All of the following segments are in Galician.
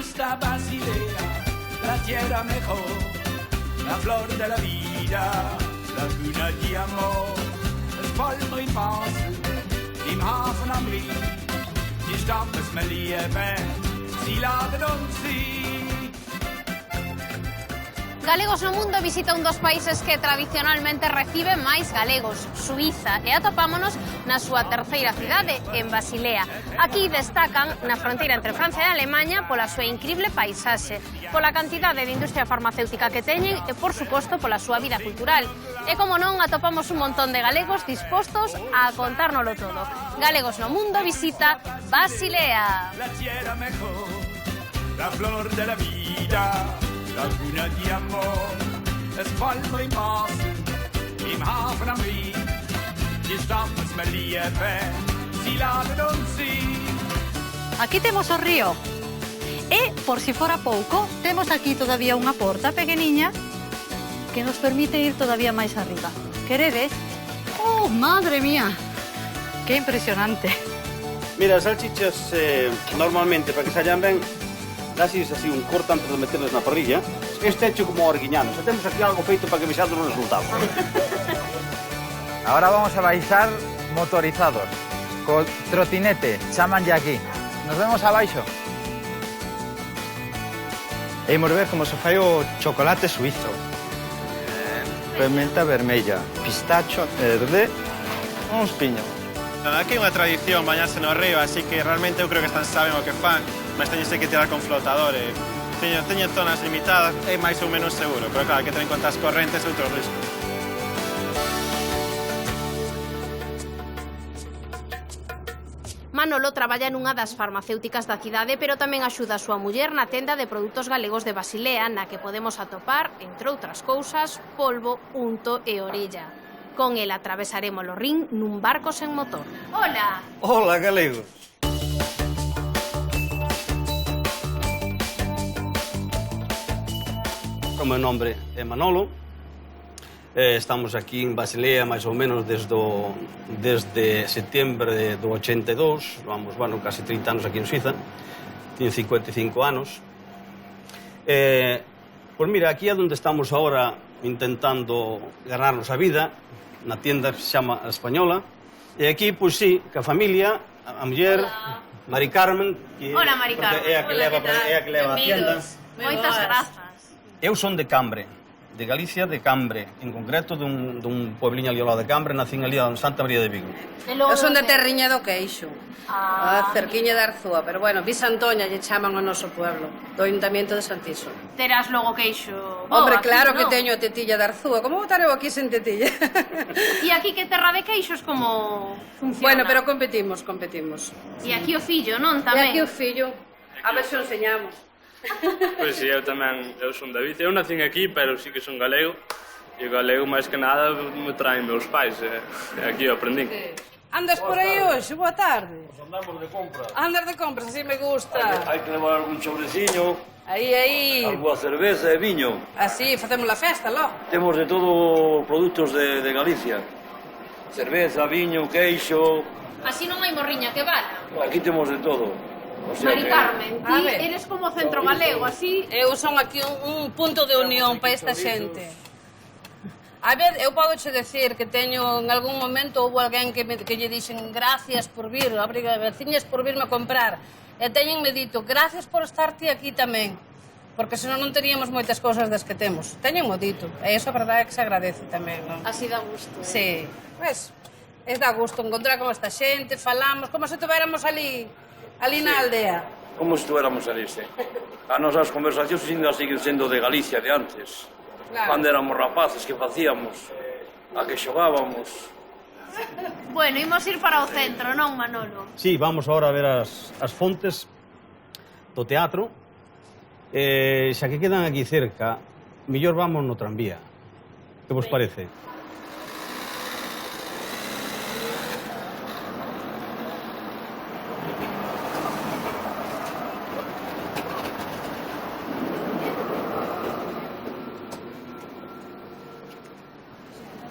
gusta Basilea, la tierra mejor, la flor de la vida, la cuna de amor. Es voll drin Basel, im Hafen am Rhein. Die Stadt ist mir liebe, sie laden uns ein. Galegos no Mundo visita un dos países que tradicionalmente recibe máis galegos, Suiza, e atopámonos na súa terceira cidade, en Basilea. Aquí destacan na fronteira entre Francia e Alemanha pola súa increíble paisaxe, pola cantidade de industria farmacéutica que teñen e, por suposto, pola súa vida cultural. E, como non, atopamos un montón de galegos dispostos a contárnolo todo. Galegos no Mundo visita Basilea. La tierra mejor, la flor de la vida, la cuna de amor. Es voll drin Basel, im Hafen am Rhein. Die Stadt ist mir liebe, sie laden uns ein. Aquí temos o río. E, por si fora pouco, temos aquí todavía unha porta pequeniña que nos permite ir todavía máis arriba. Queredes? Oh, madre mía! Que impresionante. Mira, as salchichas normalmente, para que sallan ben, dáselles así un corte antes de meterlas na parrilla. Este hecho como arguiñano. Xa temos aquí algo feito para que vexades os resultados. Ahora vamos a baixar motorizados. Co trotinete, chaman ya aquí. Nos vemos abaixo. E imos ver como se fai o chocolate suizo. Pimenta vermella, pistacho, verde, uns piños. Aquí é unha tradición bañarse no río, así que realmente eu creo que están saben o que fan, mas teñense que tirar con flotadores. Teñen zonas limitadas, é máis ou menos seguro, pero claro, hai que ter en conta as correntes e outros riscos. Manolo traballa nunha das farmacéuticas da cidade, pero tamén axuda a súa muller na tenda de produtos galegos de Basilea, na que podemos atopar, entre outras cousas, polvo, unto e orella. Con el atravesaremos o Rin nun barco sen motor. Hola! Hola, galegos. O meu nombre é Manolo. Estamos aquí en Basilea máis ou menos desde setembro do 82. Vamos, bueno, casi 30 anos aquí en Suiza. Teño 55 anos. Pois mira, aquí é onde estamos agora intentando ganarnos a vida, na tienda que se chama Española. E aquí, pois sí, que a familia, a muller, Mari Carmen, que Hola, Mari Carmen. é a que leva a tienda. Moitas grazas. Eu son de Cambre, de Galicia, de Cambre, en concreto dun puebliño ali ao lado de Cambre, nacín ali en Santa María de Vigo. Eu son de Terriña do Queixo, a cerquiña de Arzúa, pero bueno, Visa Antoña lle chaman ao noso pueblo, do Ayuntamiento de Santiso. Terás logo queixo. Hombre, claro que teño tetilla de Arzúa, como botar eu aquí sen tetilla? E aquí que terra de queixos como funciona? Bueno, pero competimos. E aquí o fillo, non? E Tamén. aquí o fillo, a ver se o enseñamos. Pois sí, eu tamén, eu son David, eu nacín aquí, pero sí que son galego, e o galego máis que nada me traen meus pais, e aquí o aprendín. Andas por aí hoxe, boa tarde. Pues andamos de compras. Andas de compras, así me gusta. Hai que levar algún chobreciño, Aí. alguna cerveza e viño. Así, facemos la festa, lo. Temos de todo produtos de Galicia. Cerveza, viño, queixo. Así non hai morriña que vala. Aquí temos de todo. O sea Mari que... Carmen, ti eres como centro galego, así... Eu son aquí un punto de unión para esta xente. A ver, eu podo che decir que teño, en algún momento, houve alguén que lle dixen gracias por vir, veciñas por virme a comprar. E teñenme dito, gracias por estar ti aquí tamén. Porque senón non teríamos moitas cousas das que temos. Teñenmo dito. E iso a verdade é que se agradece tamén, non? Así dá gusto. Sí. Pues, dá gusto encontrar con esta xente, falamos, como se tuviéramos ali na aldea. Como se tuéramos ali, sí. As nosas conversacións ainda siguen sendo de Galicia de antes. Claro. Cando éramos rapaces, que facíamos, a que xogábamos. Bueno, imos ir para o centro, non, Manolo? Sí, vamos agora a ver as fontes do teatro. Xa que quedan aquí cerca, mellor vamos no tranvía. Que vos parece?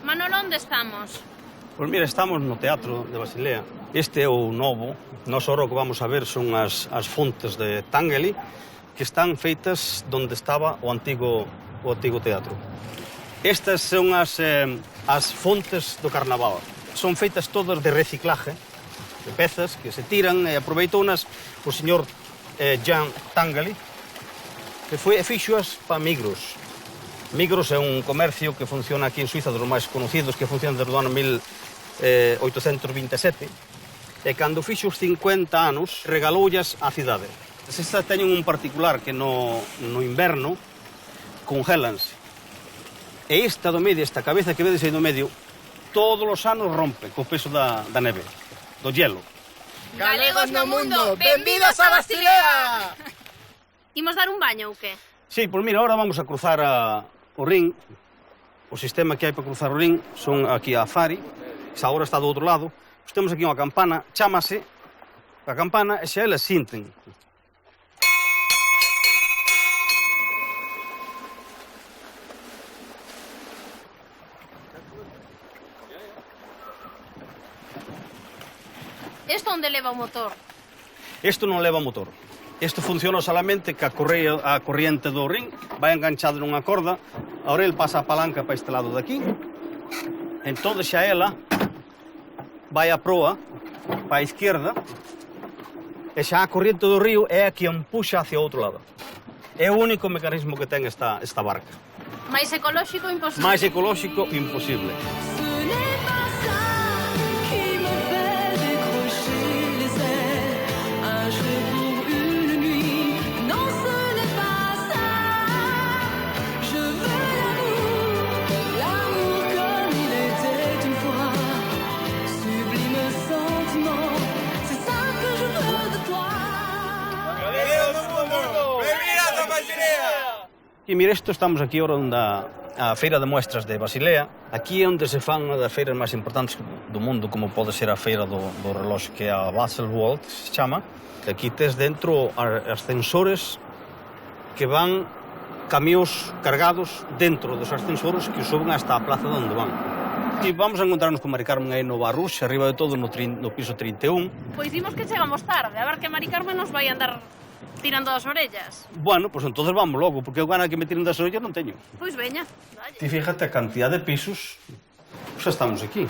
Manolo, onde estamos? Pois mira, estamos no Teatro de Basilea. Este é o novo. Nós ahora o que vamos a ver son as fontes de Tángeli, que están feitas onde estaba o antigo teatro. Estas son as fontes do carnaval. Son feitas todas de reciclaje, de pezas que se tiran e aproveitounas o señor Jean Tangali, que fixoas para Migros. Migros é un comercio que funciona aquí en Suiza, dos máis conocidos, que funciona desde o ano 1827, e cando fixo os 50 anos, regaloullas á cidade. Estas teñen un particular que no inverno congélanse. E esta do medio, esta cabeza que vedes aí no medio, todos os anos rompe co peso da neve, do hielo. Galegos no mundo, benvidos a Basilea! Imos dar un baño ou que? Sí, pois mira, ahora vamos a cruzar o Rin. O sistema que hai para cruzar o Rin son aquí a Fari, que agora está do outro lado. Pois temos aquí unha campana, chámase a campana e xa elas sinten. Isto onde leva o motor? Isto non leva motor. Isto funciona solamente que a corriente do ring vai enganchado nunha corda, a orel pasa a palanca para este lado daqui, entón xa ela vai a proa para a izquierda, e xa a corriente do río é a que empuxa hacia o outro lado. É o único mecanismo que ten esta barca. Mais ecolóxico imposible. Mais ecolóxico imposible. E mira, estamos aquí ahora onde a Feira de Muestras de Basilea. Aquí é onde se fan unha das feiras máis importantes do mundo, como pode ser a feira do reloxo, que é a Baselworld, que se chama. Aquí tes dentro ascensores que van camións cargados dentro dos ascensores que suben hasta a plaza onde van. E vamos a encontrarnos con Mari Carmen aí no Barruxe, arriba de todo no piso 31. Pois dimos que chegamos tarde, a ver que Mari Carmen nos vai andar tirando das orellas. Bueno, pois entonces vamos logo, porque eu gana que me tiren das orellas non teño. Pois veña. Ti fíjate a cantidad de pisos, xa estamos aquí.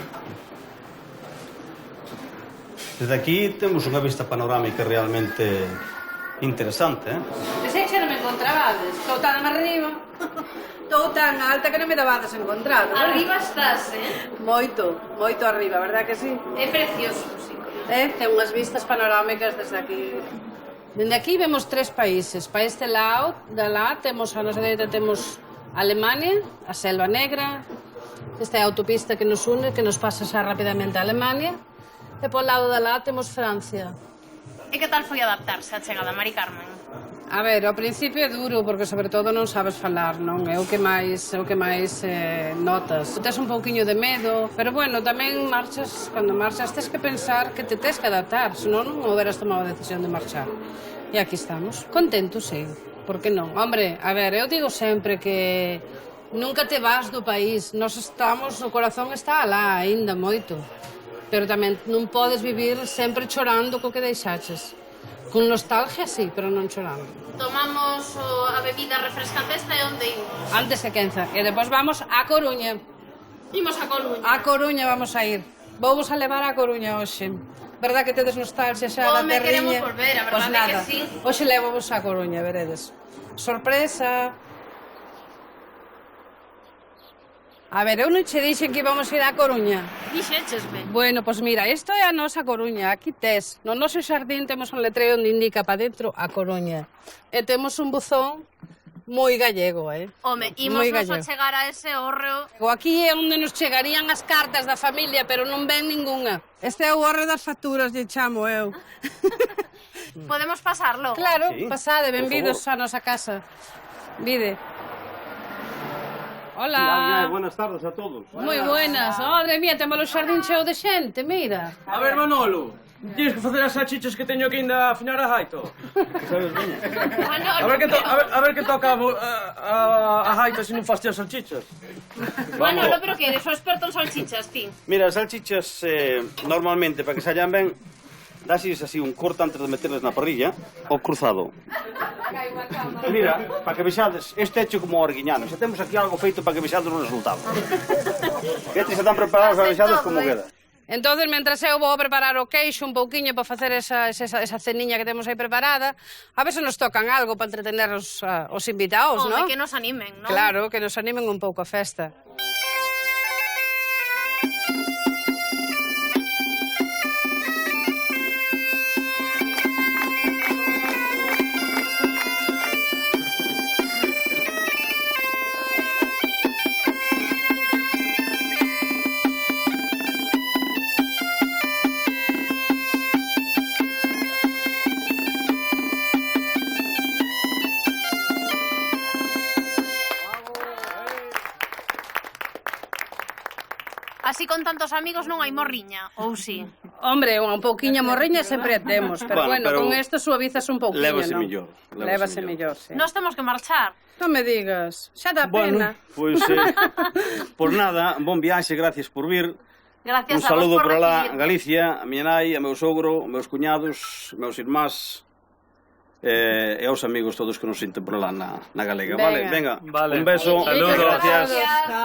Desde aquí temos unha vista panorámica realmente interesante, Pensei que xa non me encontrabades. Estou tan arriba, estou tan alta que non me dabades encontrar. Arriba estás, Moito, moito arriba, verdad que sí? É precioso, sí. Ten unhas vistas panorámicas desde aquí. Dende aquí vemos 3 países. Para este lado, temos a nosa dereita temos Alemania, a Selva Negra. Esta é a autopista que nos une, que nos pasa xa rapidamente a Alemania. E por lado da lá temos Francia. E que tal foi adaptarse á chegada, Mari Carmen? A ver, ao principio é duro, porque sobre todo non sabes falar, non? É o que máis notas. Tes un pouquiño de medo, pero bueno, tamén cando marchas tes que pensar que te tes que adaptar, senón non houberas tomado a decisión de marchar. E aquí estamos. Contentos, sí. Por que non? Hombre, a ver, eu digo sempre que nunca te vas do país. Nós estamos, o corazón está alá, aínda moito. Pero tamén non podes vivir sempre chorando co que deixaches. Con nostalgia, sí, pero non chorando. Tomamos a bebida refrescante esta e onde imos? Antes que Quenza. E depois vamos a Coruña. Imos a Coruña. A Coruña vamos a ir. Vamos a levar a Coruña hoxe. Verdad que tedes nostalgia xa da terriña? Queremos volver, a verdade é que sí. Hoxe levamos a Coruña, veredes. Sorpresa. A ver, eu non che dixen que íbamos a ir a Coruña. Dixéchesme. Bueno, pois mira, isto é a nosa Coruña. Aquí tes. No noso xardín temos un letreo onde indica para dentro a Coruña. E temos un buzón moi gallego, Home, imos nos chegar a ese hórreo. Aquí é onde nos chegarían as cartas da familia, pero non ven ningunha. Este é o hórreo das facturas, lle chamo eu. Podemos pasarlo? Claro, sí, pasade, benvidos á nosa casa. Vide. Hola. Buenas tardes a todos. Moi buenas. Madre mía, temos o xardín cheo de xente, mira. A ver, Manolo, tienes que facer as salchichas que teño que ainda afinar a gaito. A ver que toca a gaita se non fas ti as salchichas. Manolo, pero que eres o experto en salchichas, ti? Mira, as salchichas normalmente, para que sallan ben, Daxes así un corte antes de meterles na parrilla, o cruzado. Mira, para que vexades, este hecho como o arguiñano. Xa temos aquí algo feito para que vexades o resultado. Estes xa están preparados para vexades como queda. Entonces, mentras eu vou preparar o queixo un pouquiño para facer esa ceniña que temos aí preparada, a ver se nos tocan algo para entretener os invitados, non? Que nos animen, non? Claro, que nos animen un pouco a festa. Así con tantos amigos non hai morriña, ou si? Hombre, un pouquiño morriña sempre temos, pero bueno, con esto suavizas un pouquiño, Lévase non? mellor. Lévase mellor, sí. Nós temos que marchar. Non me digas, xa dá pena. Bueno, pois, por nada, bon viaxe, gracias por vir. Gracias un saludo por para lá, recibir. Galicia, a miña nai, a meu sogro, a meus cuñados, a meus irmás, e aos amigos todos que nos sinten por lá na Galega. Vale, venga, un beso. Saludos. Gracias.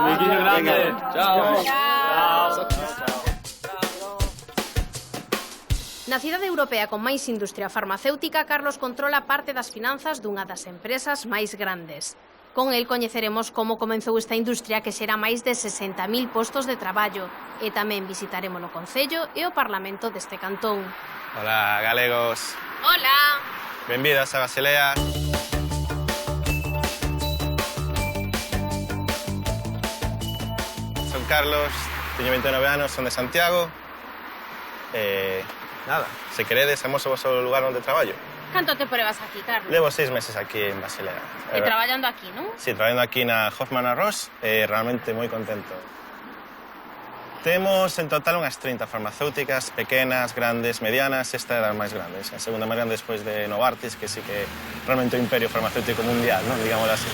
Muiquinho grande. Chao. Na cidade europea con máis industria farmacéutica, Carlos controla parte das finanzas dunha das empresas máis grandes. Con el coñeceremos como comenzou esta industria que xera máis de 60.000 postos de traballo e tamén visitaremos o Concello e o Parlamento deste cantón. Hola, galegos. Hola! Benvidas a Basilea. Son Carlos, teño 29 anos, son de Santiago. Nada, se queredes, amos o vosso lugar onde traballo. Canto te pruebas aquí, Carlos? Levo 6 meses aquí en Basilea. E traballando aquí, non? Sí, traballando aquí na Hoffman Arroz, realmente moi contento. Temos en total unhas 30 farmacéuticas, pequenas, grandes, medianas, esta é das máis grandes. A segunda máis grande despois de Novartis, que sí que realmente o imperio farmacéutico mundial, non? Digámoslo así.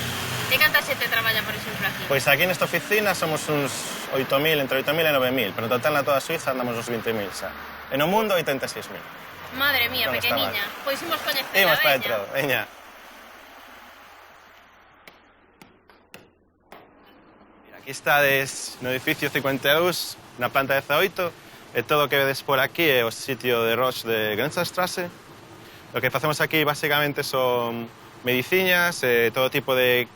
E canta xente traballa, por exemplo, aquí? Pois aquí nesta oficina somos uns 8.000, entre 8.000 e 9.000, pero en total na toda Suiza andamos uns 20.000 xa. E no mundo 86.000. Madre mía, Non está pequeniña. Pois imos coñecela, Imos para veña. dentro, veña. Aquí estades no edificio 52, na planta 18, e todo o que vedes por aquí é o sitio de Roche de Grenzerstrasse. O que facemos aquí basicamente son mediciñas, todo tipo de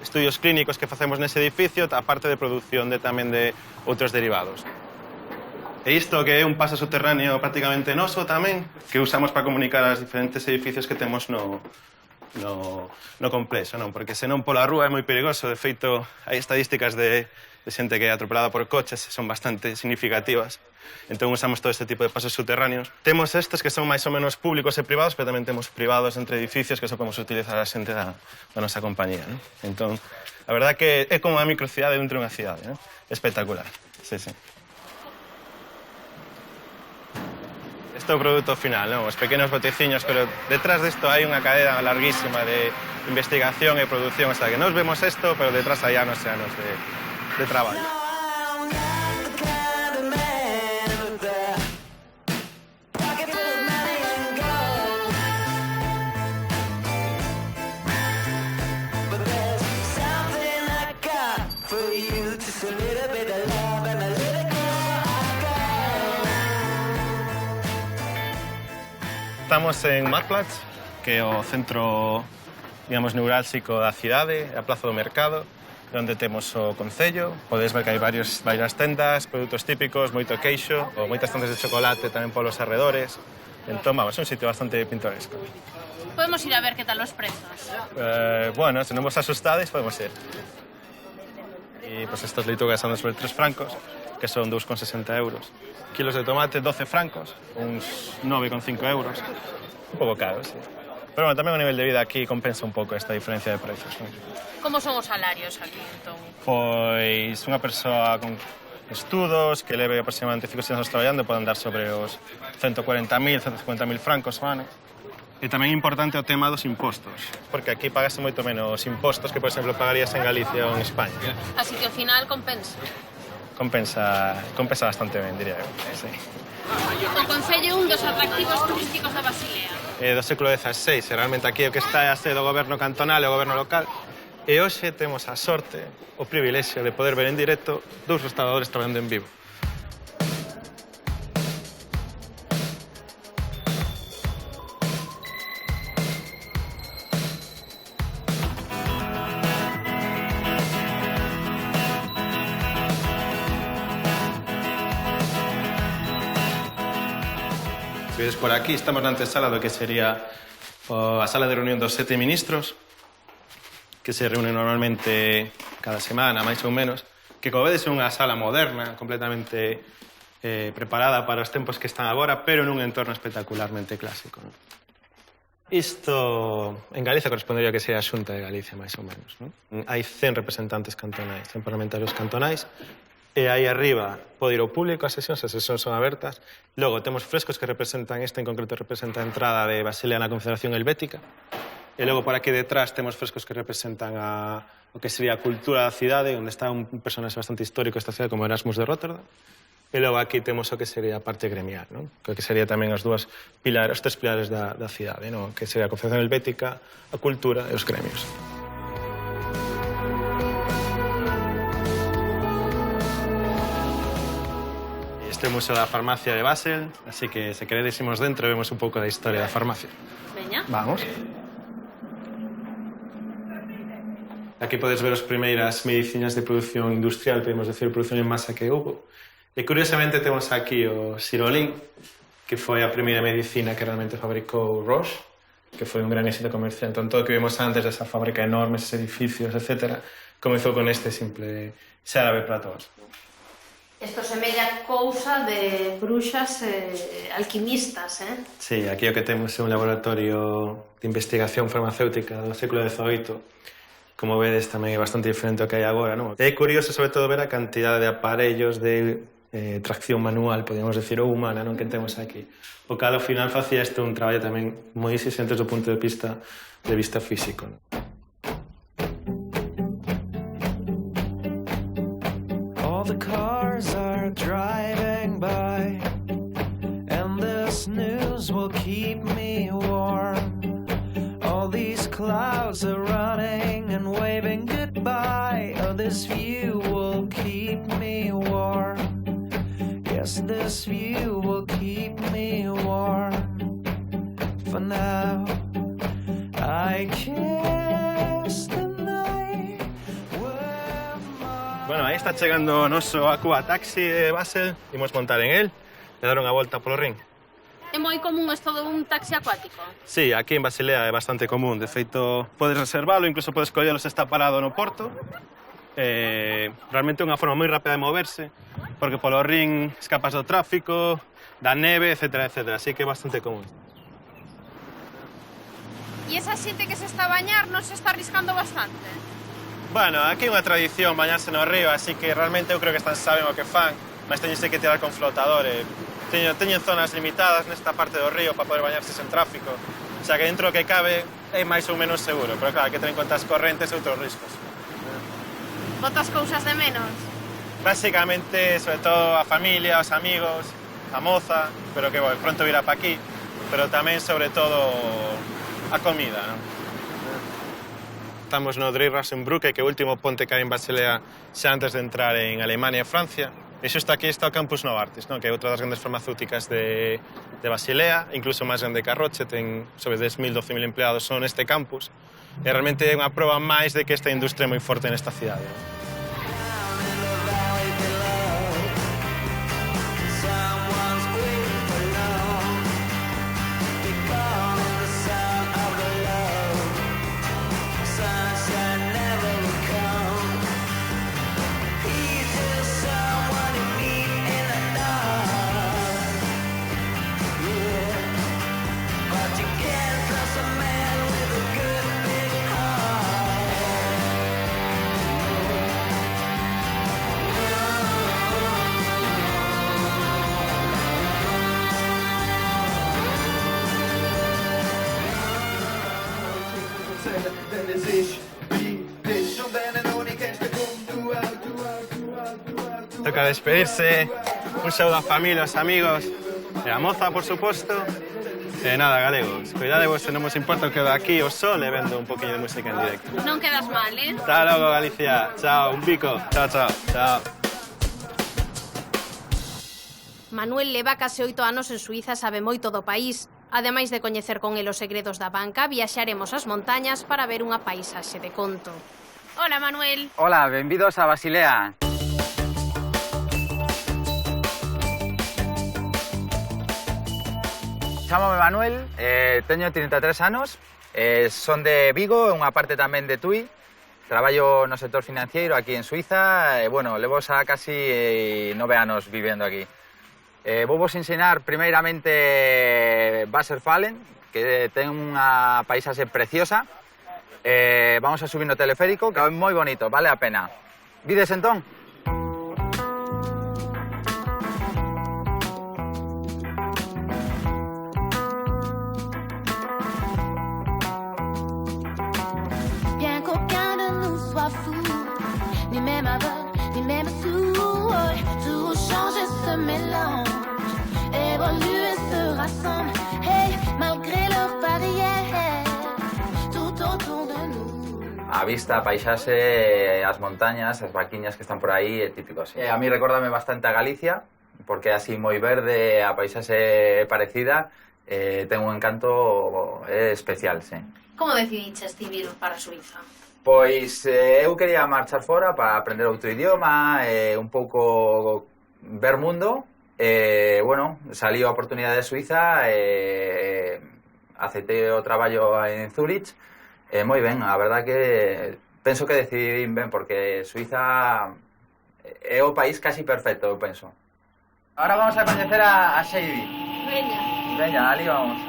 estudios clínicos que facemos nese edificio, aparte de produción tamén de outros derivados. E isto que é un paso subterráneo prácticamente noso tamén, que usamos para comunicar aos diferentes edificios que temos no complexo, non? Porque senón pola rúa é moi perigoso. De feito, hai estadísticas de xente que é atropelada por coches, son bastante significativas. Entón usamos todo este tipo de pasos subterráneos. Temos estes que son máis ou menos públicos e privados, pero tamén temos privados entre edificios que só podemos utilizar a xente da nosa compañía, non? Entón, a verdad que é como unha microcidade dentro dunha cidade, non? Espectacular, sí, sí. Este é o produto final, non? Os pequenos boteciños, pero detrás desto hai unha cadena larguísima de investigación e produción, hasta que nos vemos isto, pero detrás hai anos e anos de traballo. Estamos en Marktplatz, que é o centro, digamos, neurálxico da cidade, a Plaza do Mercado, onde temos o Concello. Podedes ver que hai varias tendas, produtos típicos, moito queixo, ou moitas tendas de chocolate tamén polos arredores. Entón, vamos, é un sitio bastante pintoresco. Podemos ir a ver que tal os prezos. Bueno, se non vos asustades, podemos ir. E, pues, estas leitugas son sobre 3 francos, que son 2,60 euros. Kilos de tomate, 12 francos, uns 9,5 euros. Un pouco caro, sí. Pero, bueno, tamén o nivel de vida aquí compensa un pouco esta diferencia de precios, non? Como son os salarios aquí, entón? Pois unha persoa con estudos que leve aproximadamente 5 anos traballando pode andar sobre os 140.000, 150.000 francos ao ano. E tamén é importante o tema dos impostos, porque aquí pagase moito menos impostos que, por exemplo, pagarías en Galicia ou en España. Así que ao final compensa. Compensa bastante ben, diría eu. Sí. O Concello é un dos atractivos turísticos de Basilea. Do século XVI, realmente aquí o que está é a sede do goberno cantonal e o goberno local. E hoxe temos a sorte, o privilexio de poder ver en directo dous restauradores traballando en vivo. Si ves por aquí, estamos na antesala do que sería a sala de reunión dos 7 ministros, que se reúnen normalmente cada semana, máis ou menos, que, como vedes, é unha sala moderna, completamente preparada para os tempos que están agora, pero nun entorno espectacularmente clásico. Isto, en Galicia, correspondería que sea a Xunta de Galicia, máis ou menos. Hai 100 representantes cantonais, 100 parlamentarios cantonais, e aí arriba pode ir o público, as sesións son abertas. Logo, temos frescos que representan, este en concreto representa a entrada de Basilea na Confederación Helvética. E logo, por aquí detrás, temos frescos que representan o que sería a cultura da cidade, onde está un personaxe bastante histórico desta cidade, como Erasmus de Rotterdam. E logo aquí temos o que sería a parte gremial, non? Que sería tamén os tres pilares da cidade, non? Que sería a Confederación Helvética, a cultura e os gremios. Este é o Museo da Farmacia de Basel, así que, se queredes, imos dentro e vemos un pouco da historia da farmacia. Veña. Vamos. Aquí podes ver as primeiras medicinas de produción industrial, podemos decir, produción en masa que houve. E, curiosamente, temos aquí o Sirolin, que foi a primeira medicina que realmente fabricou Roche, que foi un gran éxito comercial. Entón, todo o que vimos antes desa fábrica enorme, esos edificios, etc., comezou con este simple xarabe para todos. Isto semella cousa de bruxas alquimistas, eh? Sí, aquí o que temos é un laboratorio de investigación farmacéutica do século XVIII. Como vedes, tamén é bastante diferente ao que hai agora, non? É curioso, sobre todo, ver a cantidade de aparellos de tracción manual, podemos decir, ou humana, non, que temos aquí. O cal, ao final, facía este un traballo tamén moi exigente do punto de vista físico, non? All the cars are driving by, and this news will keep me warm. All these clouds are running and waving goodbye. Oh, this view will keep me warm. Yes, this view will keep me warm. For now, I kiss the night with my... Bueno, aí está chegando o noso Aqua Taxi de Basel. Imos montar en el e dar unha volta polo ring. É moi común isto de un taxi acuático? Sí, aquí en Basilea é bastante común. De feito, podes reservalo, incluso podes collelo se está parado no porto. Realmente é unha forma moi rápida de moverse, porque polo ring escapas do tráfico, da neve, etc, etc. Así que é bastante común. E esa xente que se está a bañar non se está arriscando bastante? Bueno, aquí é unha tradición bañarse no río, así que realmente eu creo que saben o que fan, mas teñense que tirar con flotadores. Teñen zonas limitadas nesta parte do río para poder bañarse sen tráfico. O sea que dentro do que cabe é máis ou menos seguro, pero claro, hai que ter en conta as correntes e outros riscos. Botas cousas de menos? Básicamente, sobre todo a familia, os amigos, a moza, pero que pronto virá pa aquí, pero tamén, sobre todo, a comida, non? Estamos no Drei-Rasenbrücke, que é o último ponte que hai en Basilea xa antes de entrar en Alemania e Francia. E xusto aquí está o Campus Novartis, non? Que é outra das grandes farmacéuticas de Basilea, incluso máis grande que a Roche, ten sobre 10.000, 12.000 empleados só neste campus. E realmente é unha proba máis de que esta industria é moi forte nesta cidade, non? Toca despedirse, un saúdo a familia, aos amigos, E a moza, por suposto. E nada, galegos, cuidadevos se non vos importa o que da aquí o sol e vendo un poquinho de música en directo. Non quedas mal, eh? Hasta logo, Galicia. Chao, un pico. Chao, chao. Chao. Manuel leva case 8 anos en Suiza e sabe moito do país. Ademais de coñecer con el os segredos da banca, viaxaremos ás montañas para ver unha paisaxe de conto. Hola, Manuel. Hola, benvidos a Basilea. Chámame Manuel, teño 33 anos, son de Vigo, unha parte tamén de Tui. Traballo no sector financiero aquí en Suiza, bueno, levo xa casi 9 anos vivendo aquí. Vou vos ensinar primeiramente Wasserfallen, que ten unha paisaxe preciosa. Vamos a subir no teleférico, que é moi bonito, vale a pena. Vides entón? Bien qu'aucun de nous soit fou, ni même aveugle, ni même sourd, tout change et se mélange, évolue et se rassemble, hey, malgré leurs barrières, tout autour de nous. A vista, a paisaxe, as montañas, as vaquiñas que están por aí, é típico así. A mí recórdame bastante a Galicia, porque é así moi verde, a paisaxe é parecida, ten un encanto especial, sí. Como decidiches ti vir para Suiza? Pois eu quería marchar fora para aprender outro idioma, un pouco ver mundo. Bueno, salí a oportunidade de Suiza, aceitei o traballo en Zurich. Moi ben, a verdad que penso que decidí ben, porque Suiza é o país casi perfecto, eu penso. Ahora vamos a coñecer a Shady. Veña. Veña, ali vamos.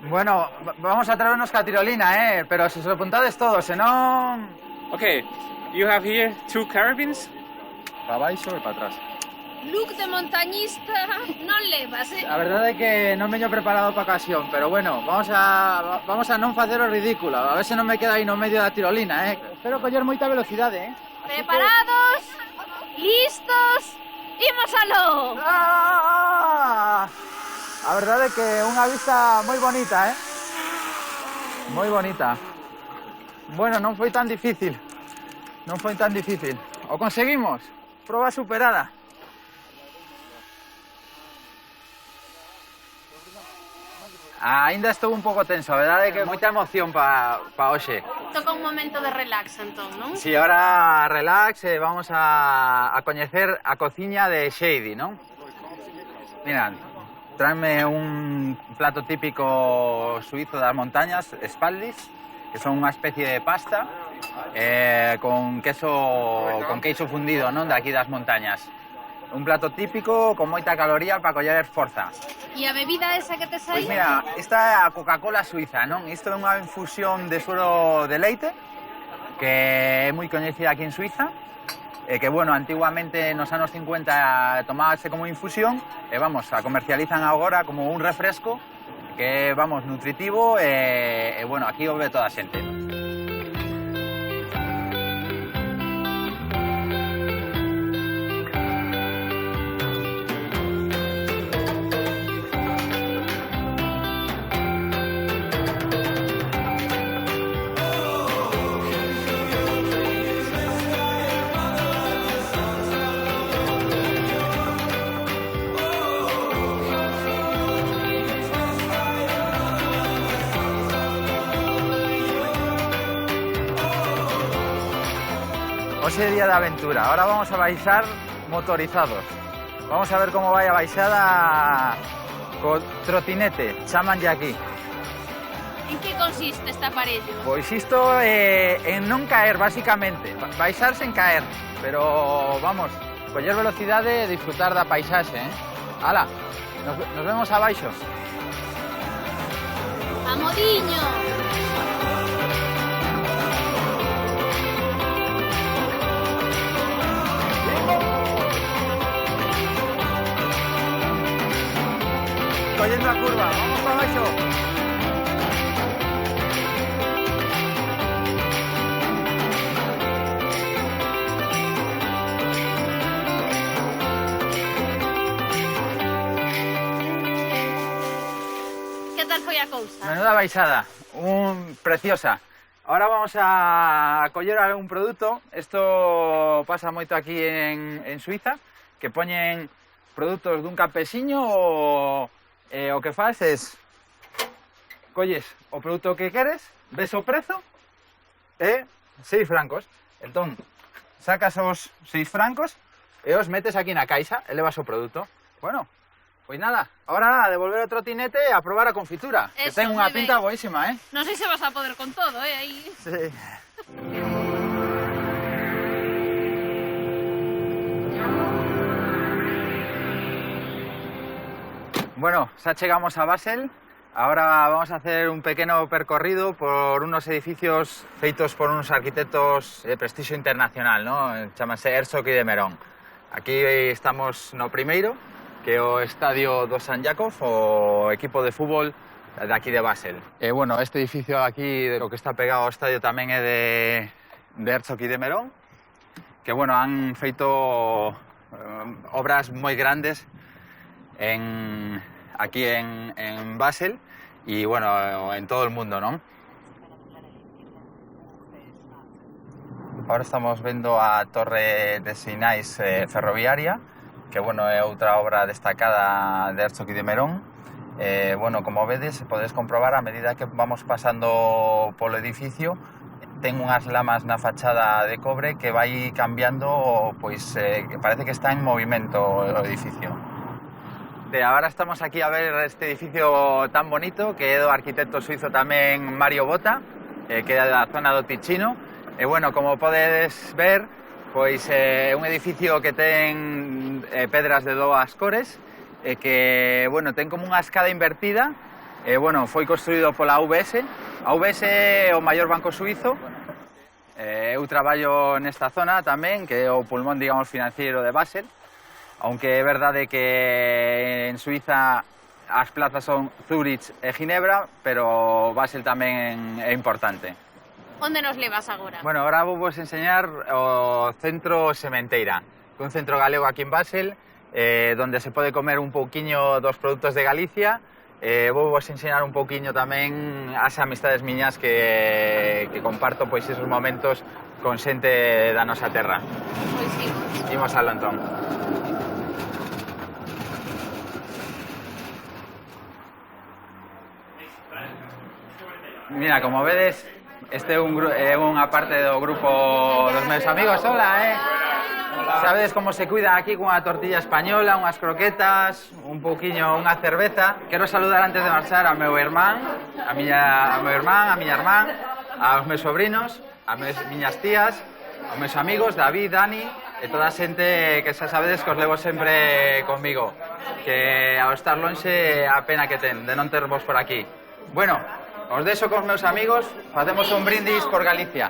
Bueno, vamos a traernos ca tirolina, pero se os apuntades todos, senón... Okay, you have here 2 carabins. Pa baixo e pa atrás. Look de montañista non levas, eh? A verdade é que non veño preparado pa ocasión, pero bueno, vamos a non facer o ridículo, a ver se non me queda aí no medio da tirolina, Espero coller moita velocidade, Preparados, listos, imos aló! A verdade é que é unha vista moi bonita, Moi bonita. Bueno, non foi tan difícil. Non foi tan difícil. O conseguimos. Proba superada. Ainda estou un pouco tenso, a verdade é que moita emoción pa hoxe. Toca un momento de relax, entón, non? Si, ahora relax, vamos a coñecer a cociña de Shady, non? Mirad, tráeme un plato típico suizo das montañas, espaldis, que son unha especie de pasta con queixo fundido, non, de aquí das montañas. Un plato típico con moita caloría para coller forza. E a bebida esa que te sai? Pois mira, esta é a Coca-Cola suiza, non? Isto é unha infusión de suero de leite que é moi coñecida aquí en Suiza, que, bueno, antiguamente nos anos 50 tomábase como infusión e, vamos, a comercializan agora como un refresco que é, vamos, nutritivo e bueno, aquí o ve toda a xente. Hoxe é día de aventura, ahora vamos a baixar motorizados. Vamos a ver como vai a baixada co trotinete, chamanlle aquí. En que consiste este aparello? Pois isto é en non caer, basicamente, baixar sen caer, pero, vamos, coller velocidade e disfrutar da paisaxe, Ala, nos vemos abaixo. A modiño! Collendo a curva, vamos para abaixo. cousa. Menuda baixada, preciosa. Ahora vamos a coller algún produto. Isto pasa moito aquí en Suiza, que poñen produtos dun campesiño o que faz es colles o produto que queres, ves o prezo e 6 francos. Entón, sacas os 6 francos e os metes aquí na caixa e levas o produto. Bueno, pois nada, ahora a devolver o trotinete e a probar a confitura, que ten unha pinta boísima, Non sei se vas a poder con todo, aí. Sí. Bueno, xa chegamos a Basel. Ahora vamos a hacer un pequeño percorrido por unos edificios feitos por unos arquitectos de prestigio internacional, ¿no? Chámase Herzog y de Meuron. Aquí estamos no primeiro, que é o Estadio do San Jacob, o equipo de fútbol de aquí de Basel. Bueno, este edificio aquí, o que está pegado ao estadio, tamén é de Herzog y de Meuron, que, bueno, han feito obras moi grandes aquí en Basel y, bueno, en todo el mundo, ¿no? Ahora estamos vendo a Torre de Sinais ferroviaria, que, bueno, é outra obra destacada de Herzog y de Meuron. Bueno, como vedes, podes comprobar a medida que vamos pasando polo edificio, ten unhas lamas na fachada de cobre que vai cambiando, pois que parece que está en movimento o edificio. Ahora estamos aquí a ver este edificio tan bonito, que é do arquitecto suizo tamén Mario Botta, que é da zona do Ticino. E, bueno, como podes ver, pois é un edificio que ten pedras de 2 cores, e que, bueno, ten como unha escada invertida, e, bueno, foi construído pola UBS. A UBS é o maior banco suizo. Eu traballo nesta zona tamén, que é o pulmón, digamos, financiero de Basel. Aunque é verdade que en Suiza as plazas son Zurich e Ginebra, pero Basel tamén é importante. Onde nos levas agora? Bueno, agora vou vos enseñar o Centro Sementeira, que é un centro galego aquí en Basel, donde se pode comer un pouquiño dos produtos de Galicia. Vou vos enseñar un pouquiño tamén as amistades miñas que comparto, pois, esos momentos con xente da nosa terra. Pois sí. Imos aló, entón. Mira, como vedes, este é unha parte do grupo dos meus amigos. Hola, Sabedes como se cuida aquí cunha tortilla española, unhas croquetas, un pouquiño, unha cerveza. Quero saludar antes de marchar a meu irmán, a miña irmán, aos meus sobrinos, a miñas tías, aos meus amigos, David, Dani, e toda a xente que xa sabedes que os levo sempre conmigo, que ao estar lonxe a pena que ten de non tervos por aquí. Bueno, os deixo cos meus amigos, facemos un brindis por Galicia.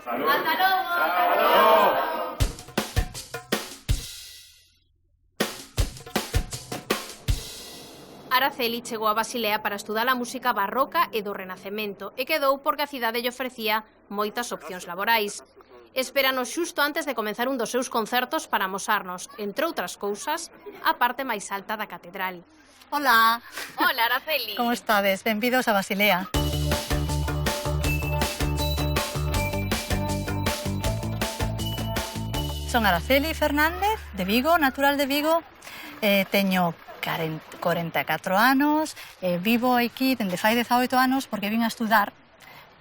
Hasta logo. Araceli chegou a Basilea para estudar a música barroca e do Renacemento e quedou porque a cidade lle ofrecía moitas opcións laborais. Espéranos xusto antes de comenzar un dos seus concertos para amosarnos, entre outras cousas, a parte máis alta da catedral. Hola. Hola, Araceli. Como estades? Benvidos a Basilea. Son Araceli Fernández, de Vigo, natural de Vigo. Teño 44 anos, vivo aquí dende fai 18 anos porque vim a estudar,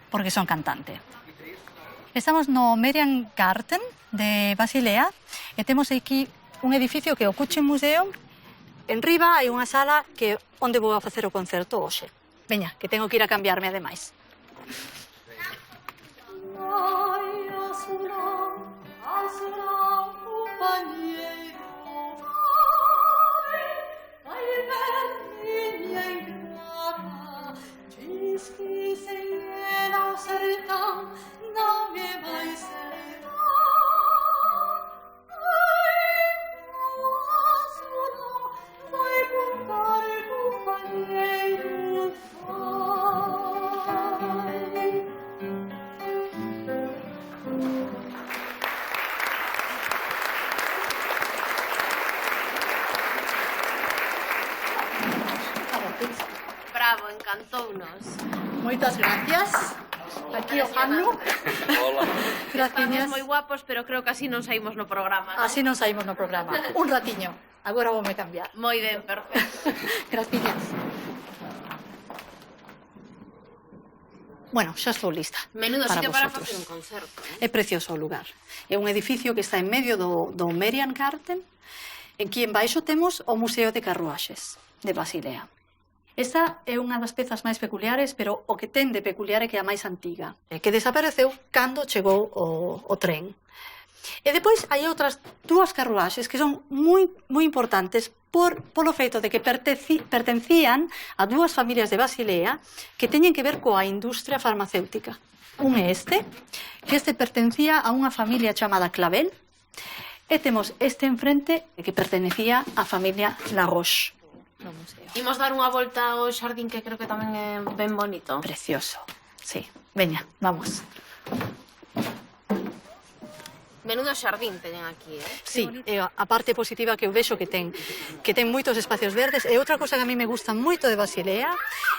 porque son cantante. Estamos no Merian Garten de Basilea e temos aquí un edificio que é o Kutschen Museum. En riba hai unha sala que onde vou a facer o concerto hoxe. Veña, que tengo que ir a cambiarme ademais. Moitas gracias. Aquí o Anu. Hola. Graciñas. Moi guapos, pero creo que así non saímos no programa. Así non saímos no programa. Un ratiño. Agora voume cambiar. Moi ben, perfecto. Graciñas. Bueno, xa estou lista. Menudo sitio para vosotros. facer un concerto. É precioso o lugar. É un edificio que está en medio do Merian-Garten. Aquí en baixo temos o Museo de Carruaxes de Basilea. Esta é unha das pezas máis peculiares, pero o que ten de peculiar é que é a máis antiga, que desapareceu cando chegou o tren. E depois hai outras dúas carruaxes que son moi importantes polo feito de que pertencían a dúas familias de Basilea que teñen que ver coa industria farmacéutica. Un é este, que este pertencía a unha familia chamada Clavel, e temos este enfrente que pertenecía á familia Laroche. Imos dar unha volta ao xardín que creo que tamén é ben bonito. Precioso, sí. Veña, vamos. Menudo xardín teñen aquí, Sí, a parte positiva que eu vexo que ten moitos espacios verdes. E outra cosa que a mí me gusta moito de Basilea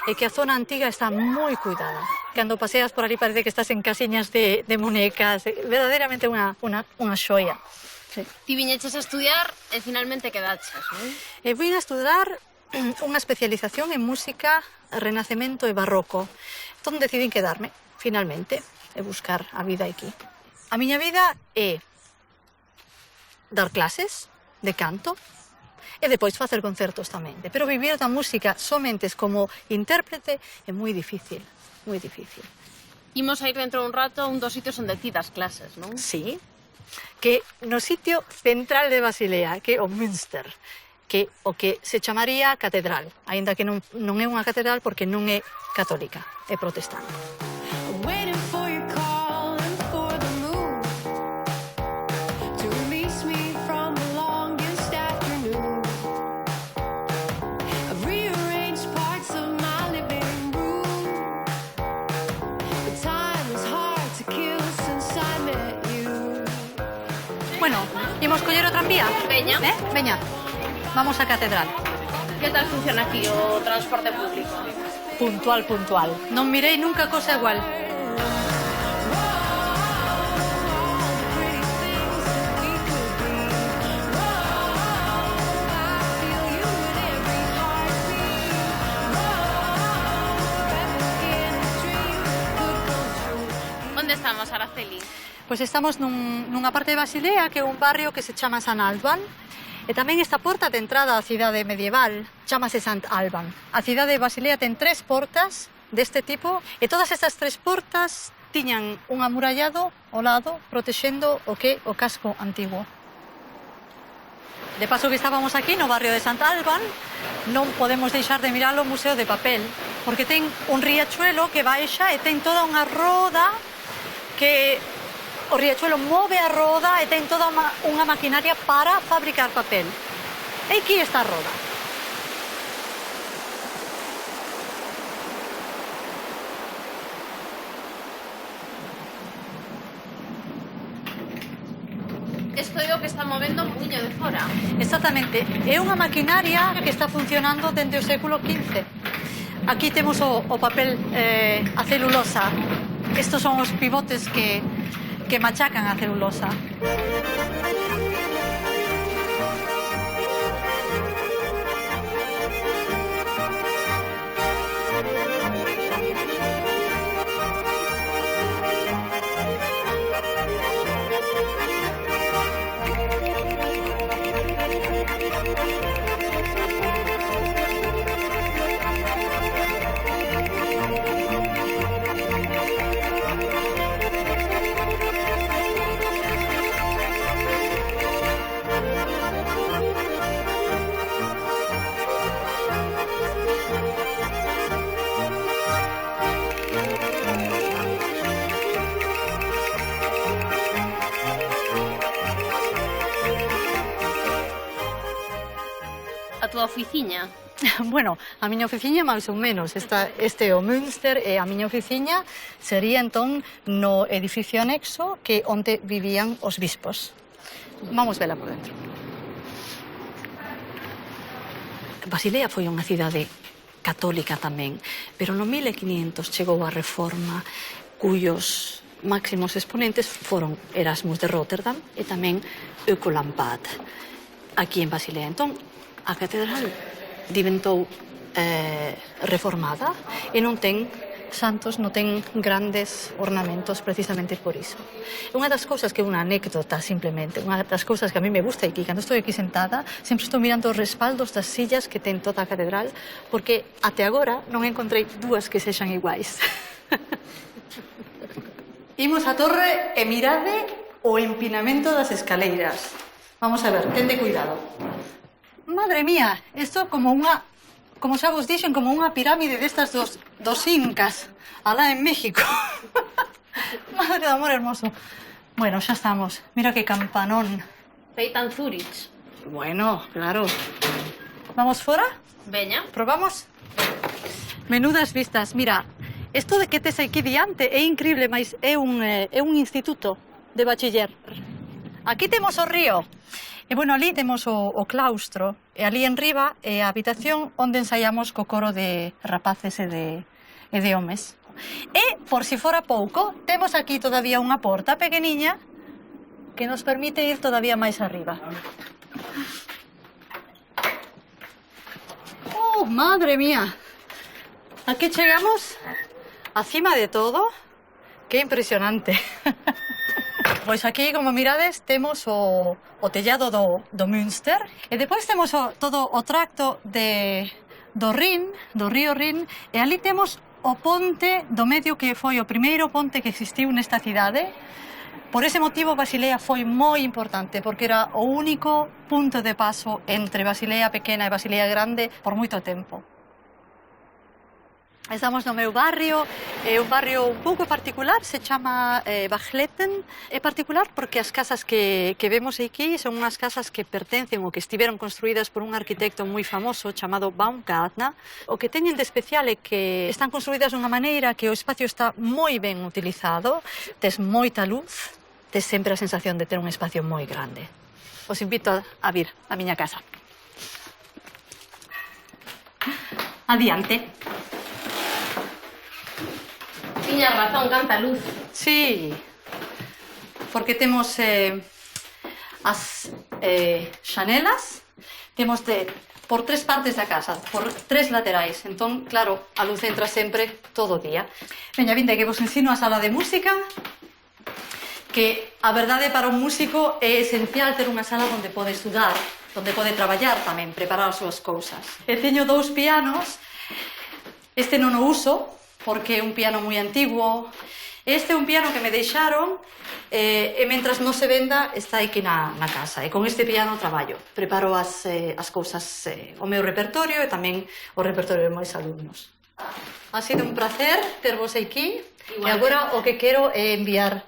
é que a zona antiga está moi cuidada. Cando paseas por ali parece que estás en casiñas de munecas. Verdadeiramente unha xoia. Sí. Ti viñeches a estudiar e finalmente quedaches, non? Vim a estudar unha especialización en música, renacemento e barroco. Entón decidín quedarme, finalmente, e buscar a vida aquí. A miña vida é dar clases de canto e depois facer concertos tamén. Pero vivir da música somente como intérprete é moi difícil, moi difícil. Imos a ir dentro un rato a un dos sitios onde ti das clases, non? Sí, que no sitio central de Basilea, que é o Münster, que o que se chamaría catedral, aínda que non é unha catedral porque non é católica, é protestante. Bueno, imos coller o tranvía? Veña. Veña, vamos á catedral. Que tal funciona aquí o transporte público? Puntual. Non mirei nunca cosa igual. Onde estamos, Araceli? Pois estamos nunha parte de Basilea que é un barrio que se chama San Alban. E tamén esta porta de entrada á cidade medieval chamase Sant Alban. A cidade de Basilea ten 3 portas deste tipo e todas estas 3 portas tiñan un amurallado ao lado protexendo o que é o casco antigo. De paso que estábamos aquí no barrio de Sant Alban, non podemos deixar de mirar o Museo de Papel, porque ten un riachuelo que baixa e ten toda unha roda que o riachuelo move a roda e ten toda unha maquinaria para fabricar papel. E aquí está a roda. Isto é o que está movendo o puño de fora. Exactamente. É unha maquinaria que está funcionando dende o século XV. Aquí temos o papel a celulosa. Estos son os pivotes que machacan a celulosa. A túa oficiña? Bueno, a miña oficiña máis ou menos. Este é o Münster e a miña oficiña sería entón no edificio anexo que onde vivían os bispos. Vamos vela por dentro. Basilea foi unha cidade católica tamén. Pero no 1500 chegou a Reforma, cuyos máximos exponentes foron Erasmus de Rotterdam e tamén Öcolampad, aquí en Basilea. Entón, a catedral diventou reformada e non ten santos, non ten grandes ornamentos precisamente por iso. Unha das cousas que é unha anécdota simplemente, unha das cousas que a mí me gusta aquí, cando estou aquí sentada, sempre estou mirando os respaldos das sillas que ten toda a catedral, porque até agora non encontrei dúas que sexan iguais. Imos á torre e mirade o empinamento das escaleiras. Vamos a ver, tende cuidado. Madre mía, isto como unha, como xa vos dixen, como unha pirámide destas dos incas, alá en México. Madre do amor hermoso. Bueno, xa estamos. Mira que campanón. Feita en Zurich. Bueno, claro. Vamos fora? Veña. Probamos? Menudas vistas. Mira, isto de que tes aquí diante é increíble, mas é un instituto de bachiller. Aquí temos o río. E, bueno, ali temos o claustro, e ali en riba é a habitación onde ensaiamos co coro de rapaces e de homes. E, por si fora pouco, temos aquí todavía unha porta pequeniña que nos permite ir todavía máis arriba. ¡Oh, madre mía! Aquí chegamos, acima de todo, que impresionante. Pois aquí, como mirades, temos o tellado do Münster e depois temos todo o tracto do río Rin, e ali temos o ponte do medio que foi o primeiro ponte que existiu nesta cidade. Por ese motivo, Basilea foi moi importante, porque era o único punto de paso entre Basilea pequena e Basilea grande por moito tempo. Estamos no meu barrio, é un barrio un pouco particular, se chama Bachletten. É particular porque as casas que vemos aquí son unhas casas que pertencen ou que estiveron construídas por un arquitecto moi famoso chamado Baumgartner. O que teñen de especial é que están construídas dunha maneira que o espacio está moi ben utilizado, tes moita luz, tes sempre a sensación de ter un espacio moi grande. Os invito a vir á miña casa. Adiante. Tiña razón, canta luz. Sí, porque temos as xanelas, temos por tres partes da casa, por tres laterais. Entón, claro, a luz entra sempre todo o día. Veña, vinde, que vos ensino a sala de música, que a verdade para un músico é esencial ter unha sala onde pode estudar, onde pode traballar tamén, preparar as súas cousas. E teño dous pianos, este non o uso, porque é un piano moi antiguo. Este é un piano que me deixaron e mentras non se venda está aquí na casa. E con este piano traballo. Preparo as cousas, o meu repertorio e tamén o repertorio de meus alumnos. Ha sido un placer tervos aquí. E agora o que quero é enviar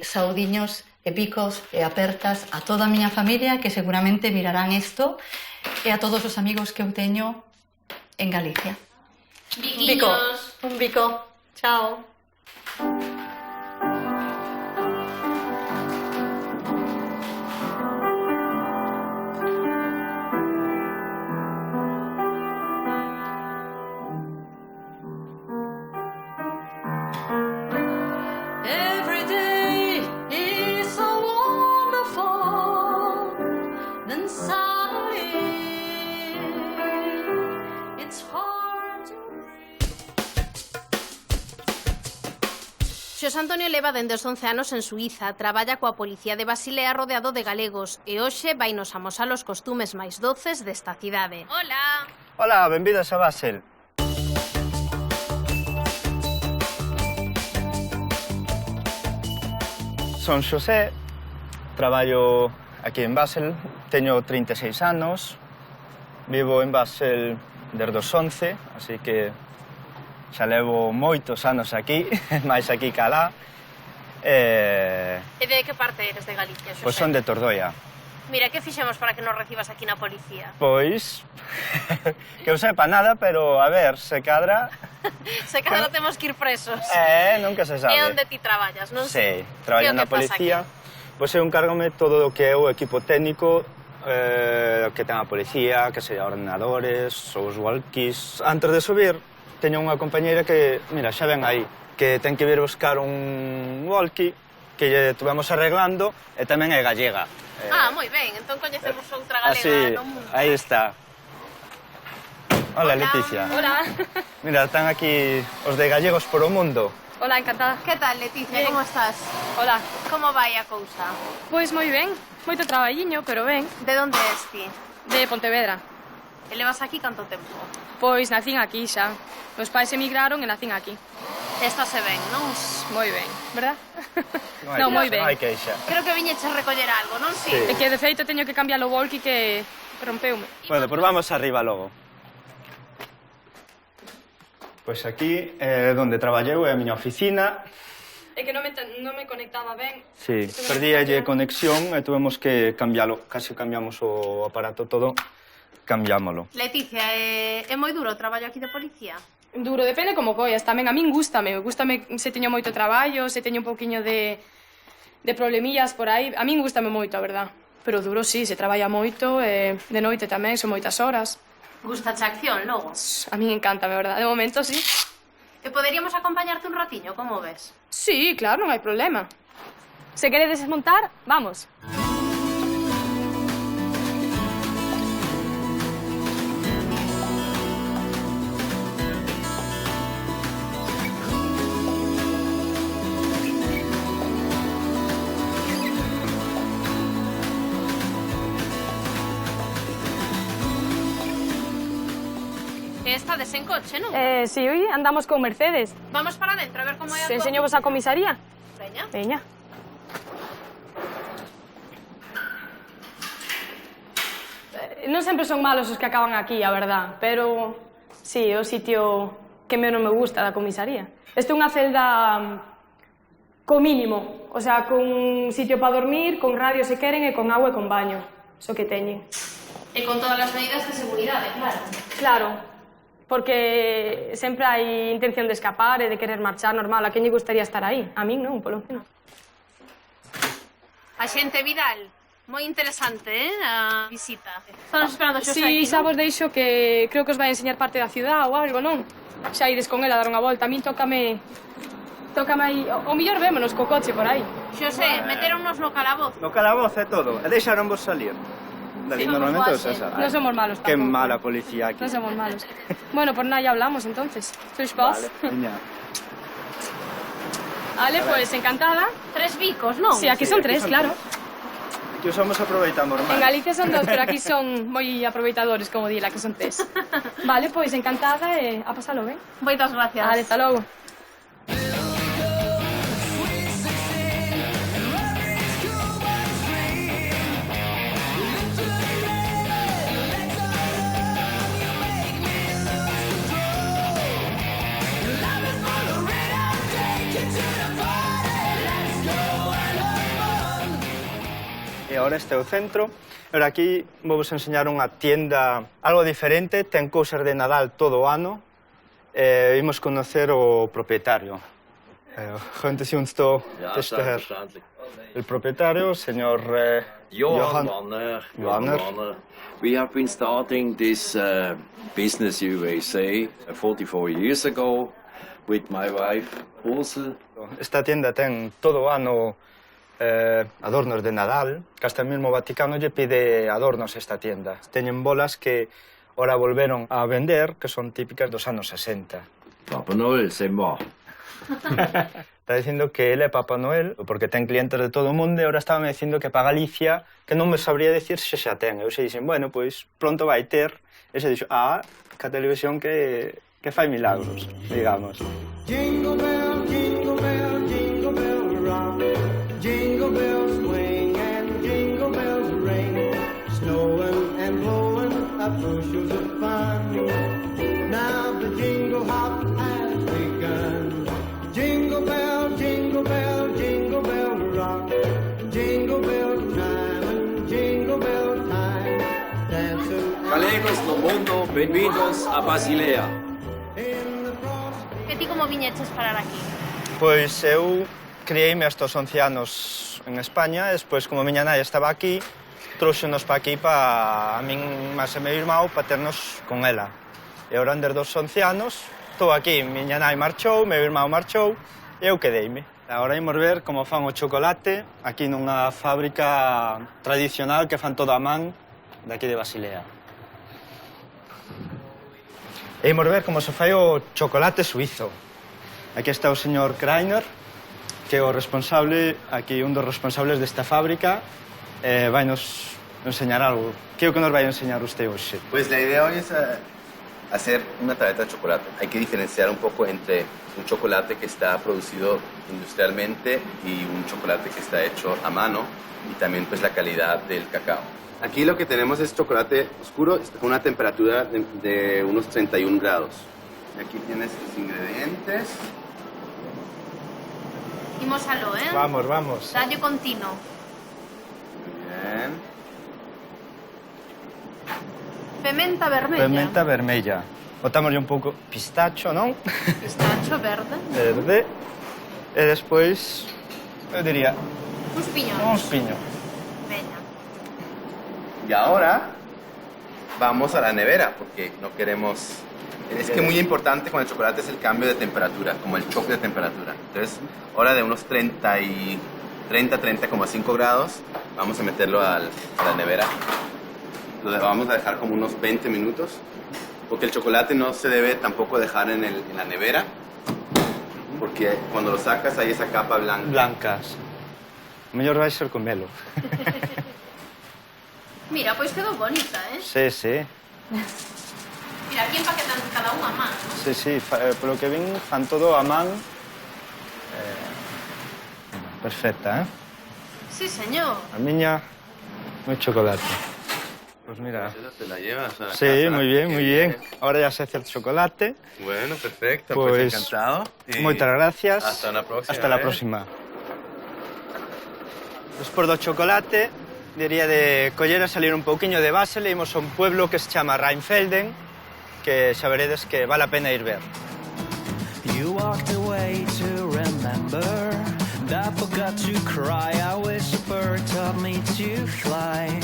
saudiños e picos e apertas a toda a miña familia que seguramente mirarán isto e a todos os amigos que eu teño en Galicia. Biquiños. Un bico. Chao. Every day is so wonderful, then suddenly it's hard to Xosé Antonio leva dende os 11 anos en Suíza, traballa coa policía de Basilea rodeado de galegos e hoxe vainos amosar os costumes máis doces desta cidade. Hola! Hola, benvidos a Basel. Son Xosé, traballo aquí en Basel, teño 36 anos, vivo en Basel desde os 11, así que xa levo moitos anos aquí, máis aquí que alá. E de que parte eres de Galicia, Xosé? Pois son de Tordoia. Mira, que fixemos para que nos recibas aquí na policía? Pois, que eu sepa nada, pero a ver, se cadra... Se cadra temos que ir presos. Nunca se sabe. E onde ti traballas, non? Sí, traballo na policía. Pois eu encárgome todo o que é o equipo técnico que ten a policía, que se ordenadores, os walkies. Antes de subir, teño unha compañeira que, mira, xa ven aí, que ten que vir buscar un walkie que lle tuvemos arreglando e tamén é gallega. Moi ben, entón coñecemos outra galega no mundo. Aí está. Hola, Leticia. Hola. Mira, están aquí os de Gallegos por o Mundo. Hola, encantada. Que tal, Leticia? Bien. Como estás? Hola. Como vai a cousa? Pois moi ben, moito traballiño, pero ben. De onde és ti? De Pontevedra. E levas aquí canto tempo? Pois nacín aquí xa. Meus pais emigraron e nacín aquí. Estase ben, non? Moi ben, verdad? Non, moi ben. Hai queixa. Creo que viñeches recoller algo, non si? É que de feito teño que cambiar o walkie que rompeume. Bueno, pois vamos arriba logo. Pois aquí é onde traballeu, é a miña oficina. É que non me conectaba ben. Sí, perdíalle conexión e tuvemos que cambiálo. Casi cambiamos o aparato todo, cambiámolo. Leticia, é moi duro o traballo aquí de policía? Duro, depende como coias. Tamén a min gústame se teño moito traballo, se teño un pouquiño de problemillas por aí. A min gústame moito, a verdad. Pero duro sí, se traballa moito, e de noite tamén, son moitas horas. Gustache a acción, logo? A min encanta, a verdad. De momento, sí. E poderíamos acompañarte un ratiño, como ves? Sí, claro, non hai problema. Se queredes desmontar, vamos. Estades en coche, non? Sí, andamos con Mercedes. Vamos para dentro, a ver como é a tua... Enseño vos a comisaría? Veña. Veña. Non sempre son malos os que acaban aquí, a verdad, pero sí, é o sitio que menos me gusta da comisaría. Este é unha celda co mínimo, o sea, con un sitio para dormir, con radio se queren e con agua e con baño. Iso que teñen. E con todas as medidas de seguridade, claro. Claro, porque sempre hai intención de escapar e de querer marchar normal. A quen lle gustaría estar aí? A min non, polo menos. A xente Vidal, moi interesante, a visita. Estamos esperando xos aquí, Sí, xa vos deixo que creo que os vai enseñar parte da ciudad ou algo, non? Xa ides con ela a dar unha volta. A min tócame aí... O mellor vémonos co coche por aí. Xosé, meteronnos no calabozo. No calabozo é todo, e deixaron vos salir. Sí, Normalmente os non somos malos tampouco. Que mala policía aquí. Non somos malos. Bueno, por nada ya hablamos entonces. Sois vos. Vale, veña. Vale, pues encantada. 3 bicos, non? Sí, aquí son 3, claro. Aquí os somos aproveitamos máis. En Galicia son 2, pero aquí son moi aproveitadores, como dila, que son 3. Vale, pois encantada e a pasalo ben. Moitas gracias. Vale, hasta logo. E agora este é o centro. Agora aquí vou vos enseñar unha tienda algo diferente, ten cousas de Nadal todo o ano. Vimos conocer o propietario. Könnte Sie uns da el propietario, señor Johan Wanner. We have been starting this business, you may say, 44 years ago with my wife, Ursel. Esta tienda ten todo o ano adornos de Nadal, que hasta mesmo o Vaticano lle pide adornos a esta tienda. Teñen bolas que ora volveron a vender, que son típicas dos anos 60. Papa Noel, c'est moi. Está dicindo que ele é Papa Noel, porque ten clientes de todo o mundo, e ora estaba me dicindo que para Galicia, que non me sabría decir se xa ten. Eu xe dixen, bueno, pois pronto vai ter. E xe dixo, que a televisión que fai milagros, digamos. Jingle bell, jingle bell, jingle bell rock. Jingle bells swing and jingle bells ring. Snowing and blowing up bushels of fun. Now the jingle hop has begun. Jingle bell, jingle bell, jingle bell rock. Jingle bell time and jingle bell time. Dancing. Galegos no mundo, benvindos a Basilea. E ti como viñeches parar aquí? Pois eu criei-me hasta os 11 anos en España, despois como miña nai estaba aquí, trouxenos para aquí para a min máis e meu irmão para ternos con ela. E agora, desde os 11 anos, estou aquí. Miña nai marchou, meu irmão marchou e eu quedeime. Agora imos ver como fan o chocolate aquí nunha fábrica tradicional que fan todo a man daqui de Basilea. E imos ver como se fai o chocolate suizo. Aquí está o señor Kreiner, que é o responsable, aquí un dos responsables desta fábrica, vai nos enseñar algo. Que é o que nos vai enseñar usted hoxe? Pues la idea hoy es hacer una tableta de chocolate. Hay que diferenciar un poco entre un chocolate que está producido industrialmente y un chocolate que está hecho a mano y también pues la calidad del cacao. Aquí lo que tenemos es chocolate oscuro con una temperatura de unos 31 grados. Aquí tienes los ingredientes. Imosalo, Vamos, vamos. Tallo continuo. Bien. Pementa vermella. Pementa vermella. Botámoslle un pouco pistacho, non? Pistacho verde. Verde. E despois, eu diría... Uns piñóns. Uns piños. Veña. Y ahora vamos a la nevera porque no queremos... Es que muy importante con el chocolate es el cambio de temperatura, como el choque de temperatura. Entonces, ahora de unos 30-30,5 grados, vamos a meterlo a la nevera. Lo vamos a dejar como unos 20 minutos, porque el chocolate no se debe tampoco dejar en la nevera, porque cuando lo sacas hay esa capa blanca. Blancas. O mellor vai ser comelo. Mira, pois quedou bonita, Sí, sí. Mira, aquí empaquetan cada unha a man. Sí, sí, polo que vin, fan todo a man. Perfecta, Sí, señor. A miña, moi chocolate. Pues mira. ¿Te la llevas a la Sí, casa? muy bien, Qué muy bien. Ahora ya sé hacer chocolate. Bueno, perfecto, pues encantado. Y Moitas gracias. Hasta una próxima. Hasta la próxima. Despois do chocolate, diría de coller a salir un pouquiño de Basel e imos a un pueblo que se chama Rheinfelden, que xa veredes que vale a pena ir ver. You walked away to remember. I forgot to cry. I wish a bird taught me to fly.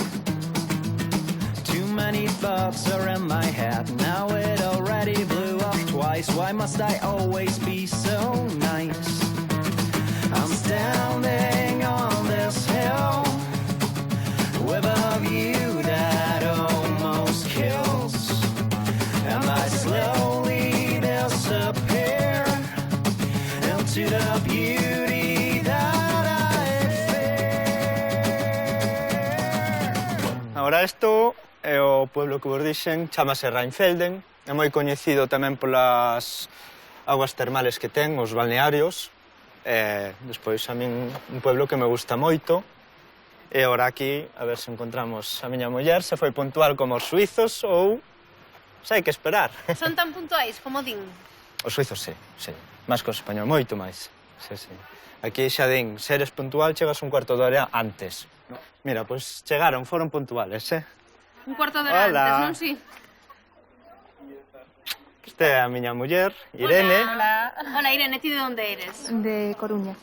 Too many thoughts are in my head. Now it already blew up twice. Why must I always be so nice? I'm standing on this hill with a view that almost kills, and I slowly disappear into the beauty that I fear. Ahora isto é o pueblo que vos dixen, chamase Rheinfelden. É moi coñecido tamén polas aguas termales que ten, os balnearios. Despois a min un pueblo que me gusta moito. E agora aquí, a ver se encontramos a miña muller, se foi puntual como os suizos ou se hai que esperar. Son tan puntuais como din. Os suizos, sí, sí. Máis que os español, moito máis. Sí, sí. Aquí xa din, se eres puntual, chegas un cuarto de hora antes. Mira, pois chegaron, foron puntuales, Un cuarto de hora antes, non si? Esta é a miña muller, Irene. Hola, Irene, ti de onde eres? De Coruña.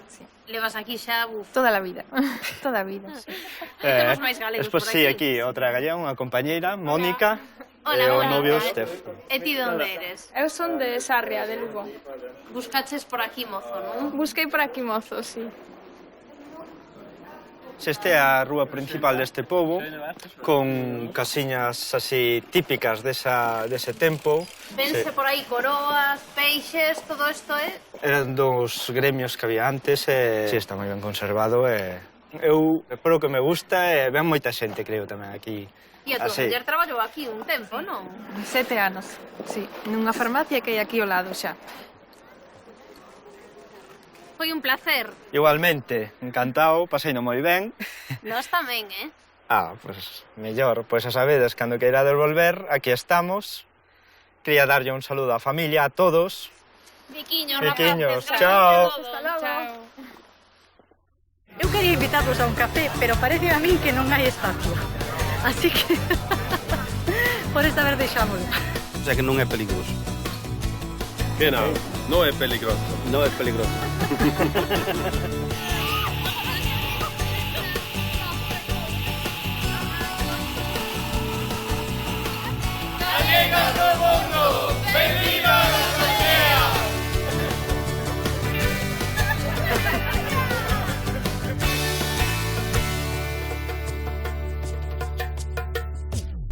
Sí. Levas aquí xa, Toda a vida. Toda a vida, sí. Temos máis galegos Despois, por sí, aquí. aquí, outra gallega, unha compañeira, Mónica. Hola, e o Mónica. novio Stef. E ti de onde eres? Eu son de Sarria, de Lugo. Buscaches por aquí, mozo, non? Busquei por aquí, mozo, sí. Esta é a rúa principal deste pobo, con casiñas así típicas dese tempo. Vense por aí coroas, peixes, todo isto Eran dos gremios que había antes e sí, está moi ben conservado e eu, polo que me gusta, e ven moita xente, creo, tamén aquí. E a tua muller traballou aquí un tempo, non? 7 anos, sí. Nunha farmacia que hai aquí ao lado xa. Foi un placer. Igualmente, encantado, paseino moi ben. Nós tamén, Pues mellor, pois a sabedes, cando queirades volver, aquí estamos. Quería darlle un saludo á familia, a todos. Biquiños, Biquiños, chao. Hasta logo. Eu quería invitarvos a un café, pero parece a min que non hai espacio. Así que, por esta vez deixámoslo. O sea que non é peligroso. Que non? Non é peligroso. Non é peligroso.